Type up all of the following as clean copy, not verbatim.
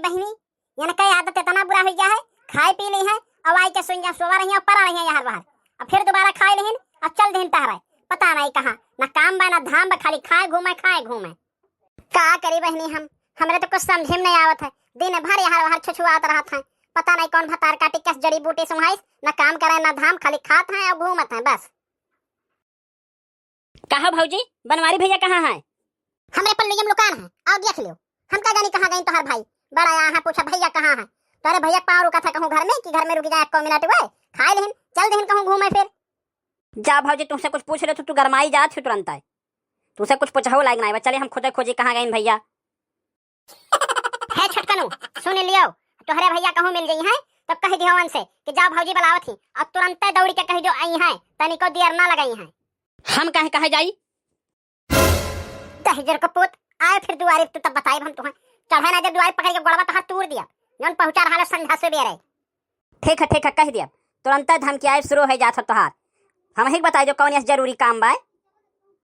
बहनी, ये कई आदत इतना बुरा हो गया है, खाए पी ली है अब आई के सुन सोवा रही है पड़ा रही है यार बाहर, अब फिर दोबारा खाए लेहिन अब चल देहिन टहराए, पता नहीं कहाँ ना काम बा ना धाम बा, खाली खाए घूमे। का करी बहनी हमरे तो कुछ समझ में नहीं आवत है, दिन भर यहाँ बाहर छुछुआत रहत है, पता नहीं कौन भतार काटी कस जड़ी बूटी सुहाइस, ना काम करे ना धाम, खाली खात है और घूमत है बस। कहा भौजी बनवारी भैया कहाँ है? हमरे पल्लू लुकान है, आओ देख लो। हम का जानी कहाँ गई तोहर भाई, बड़ा यहाँ पूछा भैया कहाँ है, तोरे भैया पाँव रुका था कहूँ घर में कि घर में रुक जाए 1 मिनट हुए, खाए लेहिन चल देहिन कहूँ घूमे फिर। जा भौजी तुमसे कुछ पूछ रहे तो तू गरमाई जा थी तुरंत है, तुमसे कुछ पूछा लायक नहीं, चले हम खुद खोजी कहाँ गए भैया। है छटकनू सुन लियो, तोहरे भैया कहूँ मिल गई है तब कह दियो उनसे कि जाओ भौजी बुलावत ही, अब तुरंत दौड़ी के कह दो आई है, तनिको देर ना लगाई है। हम कहे जाई दहजर का पुत आए फिर दुआरे तू तब बताई हम तुम्हें, चढ़े ना जब दुआरे पकड़ के गोड़वा तो हाथ तोड़ दिया, जौन पहुंचा रहा संध्या से बेरे। ठीक है कह दिया, तुरंत धमकियाए शुरू हो जात तोहार, हम ही बताई जो कौन ऐसा जरूरी काम बा।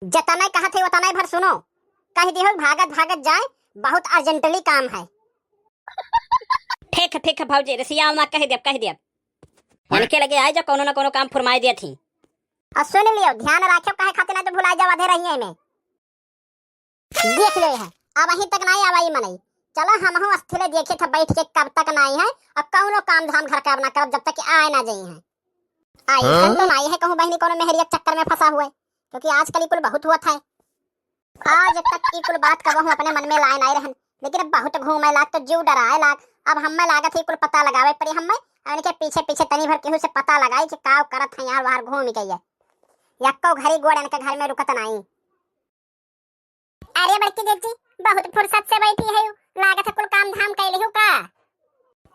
जतना कहा थे उतना भर सुनो, कह दियो भागत जाए, बहुत अर्जेंटली काम है। ठीक है भौजी रसिया ना कह दिया इनके लगे आए जो कोनो ना कोनो काम फरमाई दिया थी। और सुन लियो ध्यान रखियो कहे खातिर ना तो भुला जावा दे रही है में, देख लो है अब अही तक नहीं आवाई मनई, चलो हम अस्थिले देखे थे बैठ के कब तक नहीं है, अब कौनो काम धाम घर का ना करब जब तक आए ना जाई है। आई तो नहीं है कहूँ बहनी कोनो मेहरिया चक्कर में फंसा हुआ है, क्योंकि आजकल कुल बहुत हुआ था, आज तक की कुल बात कब अपने मन में लाए नहीं रहन, लेकिन अब बहुत घूमे लाग तो जीव डराए लाग, अब हमें लागत है कुल पता लगावे पड़ी हमें, इनके पीछे तनी भर केहू से पता लगाई कि का करत है यार बाहर घूम गई है, यक्को घरी गोड़ इनके घर में रुकत नहीं। अरे बड़की देजी बहुत फुर्सत से बैठी है, लागत है कुल काम धाम कैली हूँ का।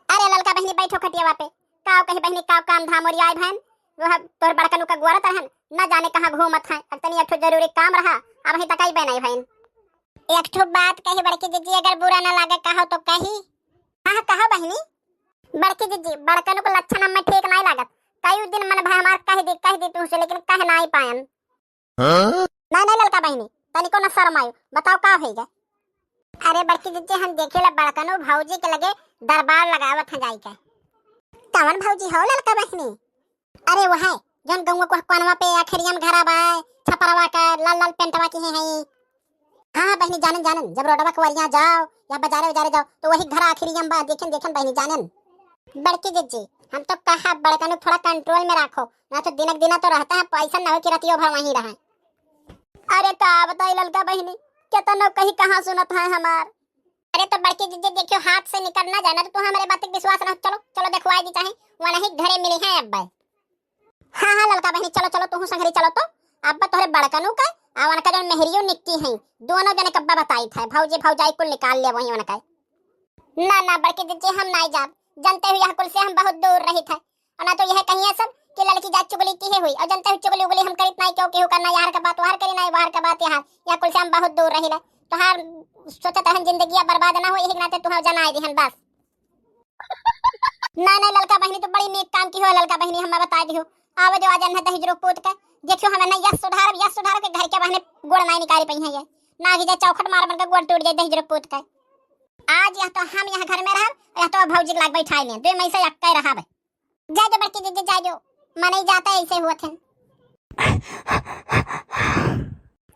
अरे ललका बहनी बैठो खटिया पे, काव कही बहनी काव काम धाम और आई बहन वह तोर बड़कनु का गोरत रहन, न जाने कहाँ घूमत है, अब तनी एक ठो जरूरी काम रहा अब ही तक आई बहन बहन। एक ठो बात कही बड़की दीदी, अगर बुरा ना लागे कहो तो कही। हाँ कहो बहनी। बड़की दीदी बड़कनु को लक्षण हमें ठीक नहीं लागत, कई दिन मन भाई हमार कह दी तुमसे, लेकिन कह नहीं पायन। नहीं ललका बहनी तनिको न शर्म आयो, बताओ का होइगा। अरे बड़की दीदी हम देखे ला बड़कनु भौजी के लगे दरबार लगावत है जाई के। कौन भौजी हो ललका बहनी? अरे वो है जन गंगा को कोनवा पे आखिरियम घरा बा छपरवा का लाल पेंटवा की है। हाँ बहनी जानन जब रोडवा के वरिया जाओ या बाजारे जाओ तो वही घर आखिरियम बा, देखन बहनी जानन। बड़की दीदी हम तो कहा बड़कनु थोड़ा कंट्रोल में रखो, ना तो दिनक दिना तो रहता है, पैसा न हो कि रतियो भर वहीं रहे। अरे का बताई ललका बहनी कितना कहीं कहाँ सुनत है हमार। अरे तो बड़की दीदी देखियो हाथ से निकल ना जाना, तो तू हमारे बात पे विश्वास रख, चलो देखवाई दी चाहे वहां ही घरे मिली है अब। हाँ ललका बहनी चलो तू संगरी चलो, तो अब तोहरे बड़कनु का आवन का जो मेहरियो निक्की है दोनों जने कब्बा बताई था, भौजी भौजाई कुल निकाल ले वहीं उनका। ना बड़की दीदी हम नहीं जाब, जानते हुए यह कुल से हम बहुत दूर रही थे, और ना तो यह कहिए सब कि लड़की जात चुगली की हुई, और जानते हुए चुगली उगली हम करित नहीं, क्यों केहू करना यार का बात वहां करी नहीं बाहर का बात यहाँ या कुल से हम बहुत दूर रही ले, तो हर सोचत हन जिंदगी बर्बाद ना हो, यही नाते तू जनाई दिहन बस। ना ललका बहनी तो बड़ी नेक काम की हो ललका बहनी, हमें बता दियो आवे जो आजन है दहिजरो पोत का, देखियो हमें ना यस सुधार के घर के बहने गोड़ नहीं निकाली पई है, ये ना कि चौखट मार बन के गोड़ टूट जाए दहिजरो पोत का। आज या तो हम यहाँ घर में रहब या तो भौजी लाग बैठाई ले, दो मई से अक्के रहाबे। जा जो बड़की दीदी जा जो, मन ही जाता है ऐसे हुआ थे।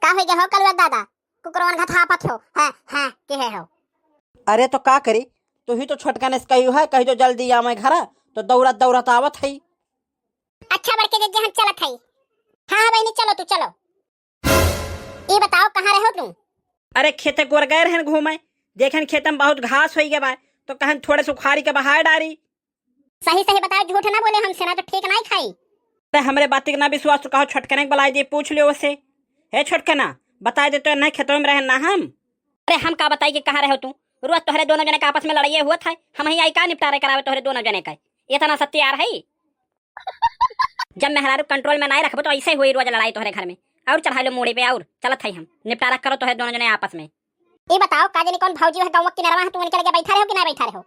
का हो गया हो कलवा दादा कुकरवन का थापत हो हां के हो। अरे तो का करी, तू ही तो छोटका ने कही है, कही जो जल्दी आ मैं घर, तो दौड़त आवत है। अच्छा बड़के दीदी हम चलत है। हाँ बहनी चलो तू चलो। ये बताओ कहाँ रहो तुम? अरे खेते गोर गए रहन घूमे, देखन खेतम बहुत घास हो गया बा, तो कहन थोड़े सुखारी के बहार डारी। सही बताओ, झूठ ना बोले हमसे, ना तो ठीक नहीं खाई। अरे हमरे बात के ना विश्वास तो कहो छोटकने बुलाई दे, पूछ लियो उसे। हे छोटकना बता दे तो नहीं खेतों में रहन ना हम। अरे हम का बताई कि कहाँ रहो तू, रोज तोहरे दोनों जने का आपस में लड़ाई हुआ था, हम ही आई का निपटारे करावे तोहरे दोनों जने का, इतना सत्य यार है। जब मेहरारू कंट्रोल में नहीं रखबो तो ऐसे हुई रोज लड़ाई तोहरे घर में, और चढ़ा लो मूड़ी पे और चलत है हम निपटारा करो तोहरे दोनों जने आपस में। ये बताओ काजनी कौन भौजी है गांव के नरवा है, तू निकल के बैठा रहो कि ना बैठा रहो?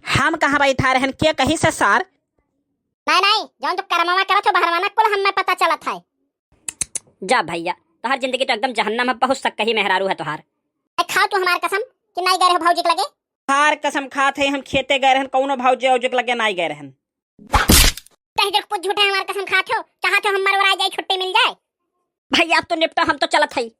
हम कहाँ बैठा रहन के कहीं से सार। नहीं जौन तो करमावा करत हो बहरवाना कुल हमें पता चलत है। जा भैया तोहर जिंदगी तो एकदम जहन्नम है, बहुत सक कही मेहरारू है तोहार। खा तू हमार कसम कि नहीं गए हो भौजी के लगे, हार कसम खात है हम खेते गए रहन कौनो भाव जे लगे ना गए रहन। तही देख कुछ झूठे हमार कसम खात हो, चाहत हो हम मरवरा जाए छुट्टी मिल जाए। भाई आप तो निपटा, हम तो चलत हई।